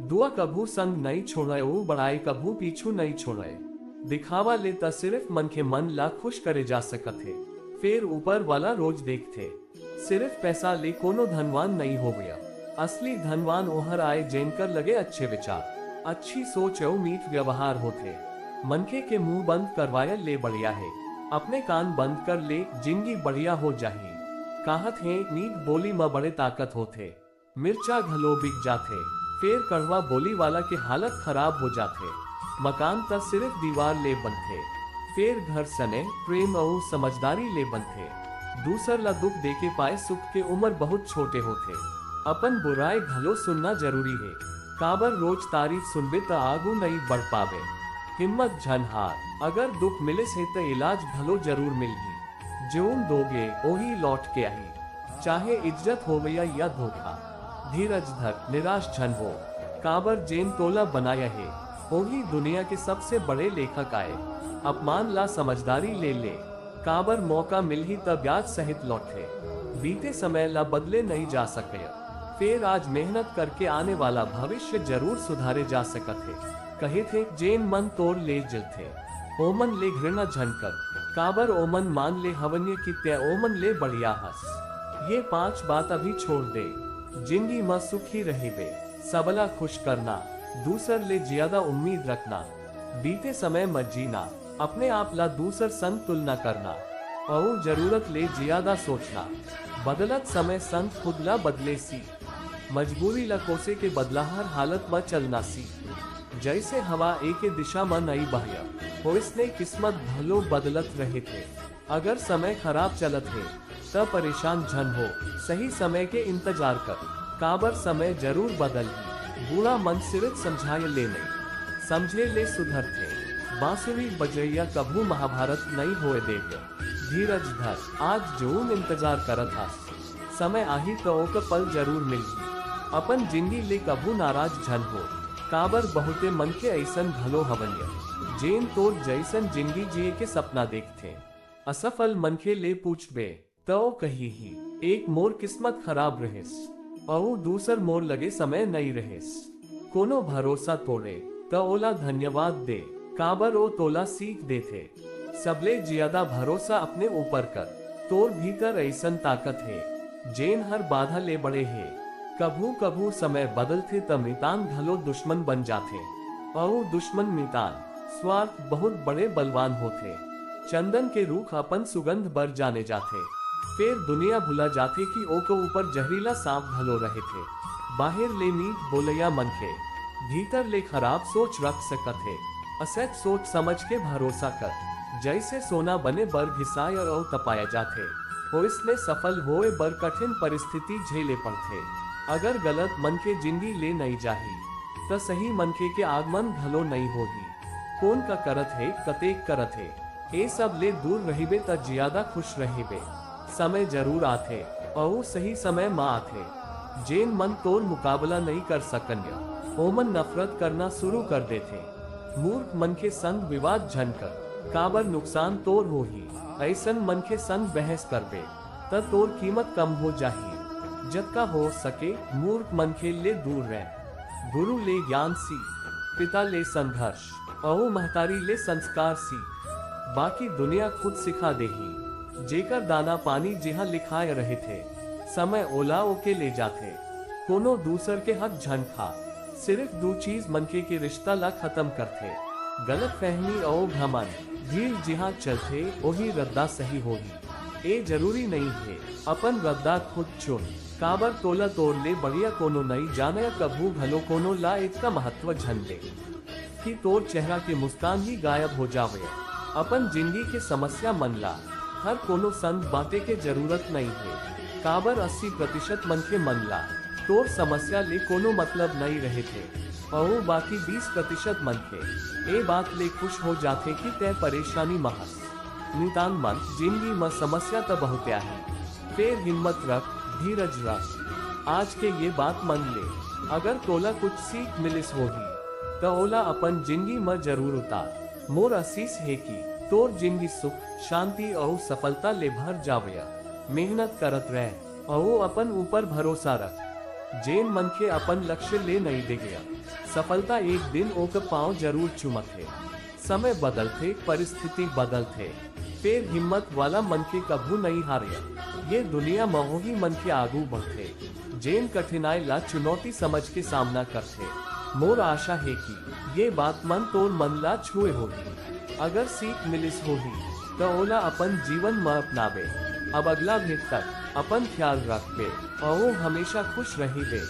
दुआ कभू संग नहीं छोड़े, ओ बड़ाई कभू पीछू नहीं छोड़े। दिखावा ले त सिर्फ मन के मन ला खुश करे जा सकत है। फिर ऊपर वाला रोज देखते, सिर्फ पैसा ले कोनो धनवान नहीं हो गया। असली धनवान ओहर आए जेनकर लगे अच्छे विचार, अच्छी सोच और मीठ व्यवहार होते। मनखे के मुंह बंद करवाया ले बढ़िया है, अपने कान बंद कर ले जिंदगी बढ़िया हो जाही। कहत है मीठ बोली में बड़े ताकत होते, मिर्चा घलो बिक जाते। फिर कड़वा बोली वाला के हालत खराब हो जाते। मकान त सिर्फ दीवार ले बनते, फिर घर सने प्रेम और समझदारी ले बनते। दूसर ला दुख देके पाए सुख के उम्र बहुत छोटे होते। अपन बुराई घलो सुनना जरूरी है, काबर रोज तारीफ सुनबे त आगू नहीं बढ़ पावे। हिम्मत झन हार, अगर दुख मिले से तो इलाज भलो जरूर मिलगी। जोन दोगे ओही लौट के आई, चाहे इज्जत हो या धोखा। धीरज धर, निराश झन हो, काबर जेन तोला बनाया है ओही दुनिया के सबसे बड़े लेखक आए। अपमान ला समझदारी ले ले, काबर मौका मिल ही तब ब्याज सहित लौटे। बीते समय ला बदले नहीं जा सके, फिर आज मेहनत करके आने वाला भविष्य जरूर सुधारे जा सकत है। कहे थे जेन मन तोड़ ले जलते, ओमन ले घृणा झनकर, काबर ओमन मान ले हवन्य की तय ओमन ले बढ़िया हंस। ये 5 बात अभी छोड़ दे, जिंदगी में सुखी रहे बे। सबला खुश करना, दूसर ले ज्यादा उम्मीद रखना, बीते समय मत जीना, अपने आप ला दूसर संग तुलना करना, और जरूरत ले ज्यादा सोचना। बदलत समय संग खुद ला बदले सी, मजबूरी ला कोसे के बदला हर हालत में चलना सी। जैसे हवा एक दिशा में नहीं बहया, हो इसने किस्मत भलो बदलत रहे थे। अगर समय खराब चलत है तब परेशान झन हो, सही समय के इंतजार कर, काबर समय जरूर बदल ही। बूढ़ा मन सिर्फ समझाए ले नहीं, समझे ले सुधर थे। बांसुरी बजैया कभू महाभारत नहीं होए देव्य। धीरज धर, आज जो इंतजार करत हा, समय आही तो ओक पल जरूर मिलगी। अपन जिंदगी ले कभू नाराज झन हो, काबर बहुते मन के ऐसन भलो हवन्य, जेन तोर जैसन जिंदगी जिए के सपना देखते। असफल मन के ले पूछबे तो कही ही, एक मोर किस्मत खराब रहेस, और दूसर मोर लगे समय नहीं रहेस। कोनो भरोसा तोड़े तो ओला धन्यवाद दे, काबर ओ तोला सीख देते। सबले ज्यादा भरोसा अपने ऊपर कर, तोर भीतर ऐसन ताकत है जेन हर बाधा ले बड़े है। कभू कभू समय बदलते त मितान घलो दुश्मन बन जाते, और दुश्मन मितान स्वार्थ बहुत बड़े बलवान होते। चंदन के रूख अपन सुगंध बर जाने जाते, फिर दुनिया भुला जाते कि ओको ऊपर जहरीला सांप घलो रहे थे। बाहर ले मीठ बोलैया मन के, भीतर ले खराब सोच रख सकत है। असत सोच समझ के भरोसा कर, जैसे सोना बने बर घिसाया और तपाया जाते, हो इसमें सफल होए बर कठिन परिस्थिति झेले पड़ते। अगर गलत मन के जिंदगी ले नहीं जाही तो सही मन के आगमन भलो नहीं होगी। कौन का करत है कतेक करत है, ये सब ले दूर रहिबे त ज्यादा खुश रहिबे। समय जरूर आथे, और सही समय माँ आथे। जेन मन तोर मुकाबला नहीं कर सकन्या, ओमन नफरत करना शुरू कर देते। मूर्ख मन के संग विवाद झन कर, काबर नुकसान तोर हो ही। ऐसन मन के संग बहस करबे त तोर कीमत कम हो जाही। जतका हो सके मूर्ख मन के ले दूर रह। गुरु ले ज्ञान सी, पिता ले संघर्ष, और महतारी ले संस्कार सी। बाकी दुनिया खुद सिखा देही। जेकर दाना पानी जिहाँ लिखाए रहे थे, समय ओला ओके ले जाते। कोनो दूसर के हक झन खा, सिर्फ 2 चीज मनके के रिश्ता ला खत्म करते, गलत फहमी और घमंड। भीड़ जिहाँ चलते वही रद्दा सही होगी। ए जरूरी नहीं है अपन रद्दा खुद चुन, काबर तोला तोड़ ले बढ़िया कोनो नहीं जाने कभू भलो कोनो ला इतना महत्व झन ले कि तोर चेहरा के मुस्कान ही गायब हो जावे। अपन जिंदगी के समस्या मन ला हर कोनो संग बातें के जरूरत नहीं है, काबर 80% मन के मन ला तोर समस्या ले कोनो मतलब नहीं रहे थे, और बाकी 20% मन के ए बात ले खुश हो जाते कि तय परेशानी महस। नितान मन जिंदगी में समस्या तो बहुत है, फिर हिम्मत रख, धीरज रख। आज के ये बात मन ले, अगर तोला कुछ सीख मिलिस होगी तो ओला अपन जिंदगी में जरूर उतार। मोर आशीष है कि तोर जिंदगी सुख, शांति और सफलता ले भर जावे। मेहनत करत रह, और अपन ऊपर भरोसा रख। जेन मन के अपन लक्ष्य ले नहीं दे गया सफलता एक दिन ओक पाँव जरूर चुमथे। समय बदलते परिस्थिति बदलते फिर हिम्मत वाला मन के कभू नहीं हारे। ये दुनिया महोही मन के आगू बढ़ते जेन कठिनाई ला चुनौती समझ के सामना करते। मोर आशा है कि ये बात मन तोर मन ला छुए होगी। अगर सीख मिलिस होगी तो ओला अपन जीवन में अपनावे। अब अगला भेंट तक अपन ख्याल रखबे और हमेशा खुश रहिबे।